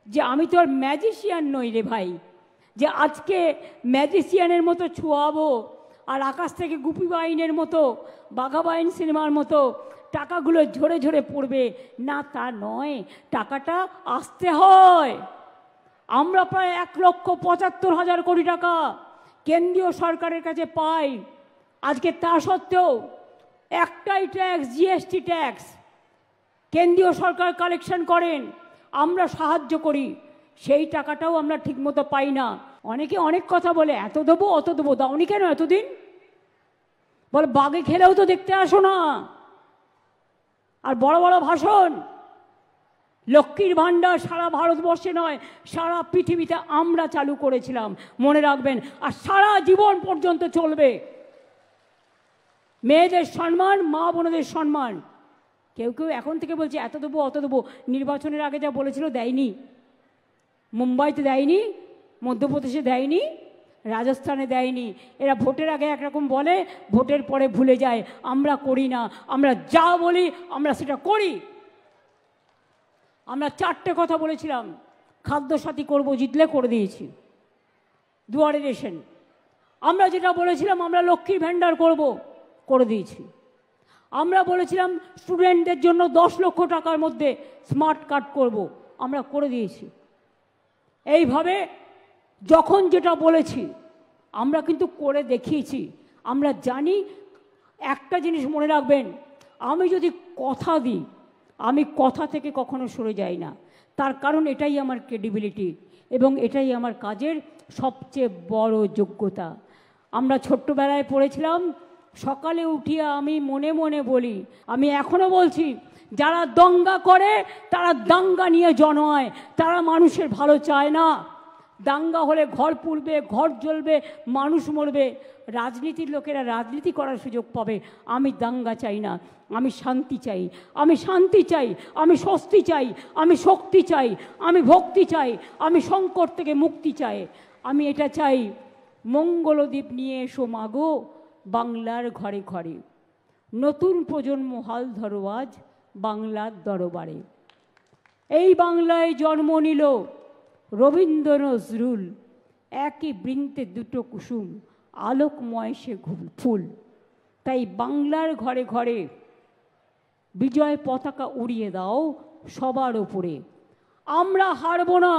যে আমি তো আর ম্যাজিশিয়ান নই রে ভাই, যে আজকে ম্যাজিশিয়ানের মতো ছোঁয়াবো আর আকাশ থেকে গুপি বাইনের মতো, বাঘা বাইন সিনেমার মতো টাকাগুলো ঝরে ঝরে পড়বে, না তা নয়। টাকাটা আসতে হয়। আমরা প্রায় 1,75,000 কোটি টাকা কেন্দ্রীয় সরকারের কাছে পাই। আজকে তা সত্ত্বেও একটাই ট্যাক্স, জিএসটি ট্যাক্স কেন্দ্রীয় সরকার কালেকশন করেন, আমরা সাহায্য করি, সেই টাকাটাও আমরা ঠিকমতো পাই না। অনেকে অনেক কথা বলে, এত দেবো অত দেবো, দাওনি কেন এতদিন? বলে বাগে খেলেও তো দেখতে আসো না। আর বড় বড় ভাষণ, লক্ষ্মীর ভাণ্ডার সারা ভারতবর্ষে নয় সারা পৃথিবীতে আমরা চালু করেছিলাম, মনে রাখবেন। আর সারা জীবন পর্যন্ত চলবে। মেয়েদের সম্মান, মা বোনদের সম্মান। কেউ কেউ এখন থেকে বলছে এত দেবো অত দেবো, নির্বাচনের আগে যা বলেছিল দেয়নি। মুম্বাইতে দেয়নি, মধ্যপ্রদেশে দেয়নি, রাজস্থানে দেয়নি। এরা ভোটের আগে একরকম বলে, ভোটের পরে ভুলে যায়। আমরা করি না, আমরা যা বলি আমরা সেটা করি। আমরা 4টে কথা বলেছিলাম, খাদ্যসাথী করব, জিতলে করে দিয়েছি। দুয়ারে রেশন। আমরা যেটা বলেছিলাম আমরা লক্ষ্মীর ভাণ্ডার করব, করে দিয়েছি। আমরা বলেছিলাম স্টুডেন্টদের জন্য 10 লক্ষ টাকার মধ্যে স্মার্ট কার্ড করব, আমরা করে দিয়েছি। এইভাবে যখন যেটা বলেছি আমরা কিন্তু করে দেখিয়েছি। আমরা জানি, একটা জিনিস মনে রাখবেন, আমি যদি কথা দিই, আমি কথা থেকে কখনো সরে যাই না। তার কারণ এটাই আমার ক্রেডিবিলিটি এবং এটাই আমার কাজের সবচেয়ে বড় যোগ্যতা। আমরা ছোট্টবেলায় পড়েছিলাম, সকালে উঠিয়া আমি মনে মনে বলি, আমি এখনো বলছি, যারা দঙ্গা করে তারা দাঙ্গা নিয়ে জন্মায়, তারা মানুষের ভালো চায় না। দাঙ্গা হলে ঘর পুড়বে, ঘর জ্বলবে, মানুষ মরবে, রাজনীতির লোকেরা রাজনীতি করার সুযোগ পাবে। আমি দাঙ্গা চাই না, আমি শান্তি চাই, আমি শান্তি চাই, আমি স্বস্তি চাই, আমি শক্তি চাই, আমি ভক্তি চাই, আমি সংকট থেকে মুক্তি চাই। আমি এটা চাই, মঙ্গলদ্বীপ নিয়ে এসো মাগো বাংলার ঘরে ঘরে, নতুন প্রজন্ম হাল ধরো আজ বাংলার দরবারে। এই বাংলায় জন্ম নিল রবীন্দ্র নজরুল, একই বৃন্তে দুটো কুসুম, আলোকময় সে ফুল। তাই বাংলার ঘরে ঘরে বিজয় পতাকা উড়িয়ে দাও সবার ওপরে। আমরা হারব না,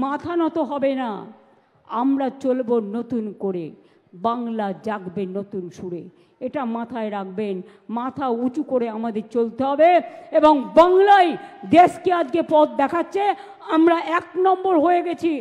মাথা নত হবে না, আমরা চলব নতুন করে, বাংলা জাগবে নতুন সুরে। এটা মাথায় রাখবেন, মাথা উঁচু করে আমাদের চলতে হবে। এবং বাংলায় দেশকে আজকে পথ দেখাচ্ছে। আমরা 1 নম্বর হয়ে গেছি।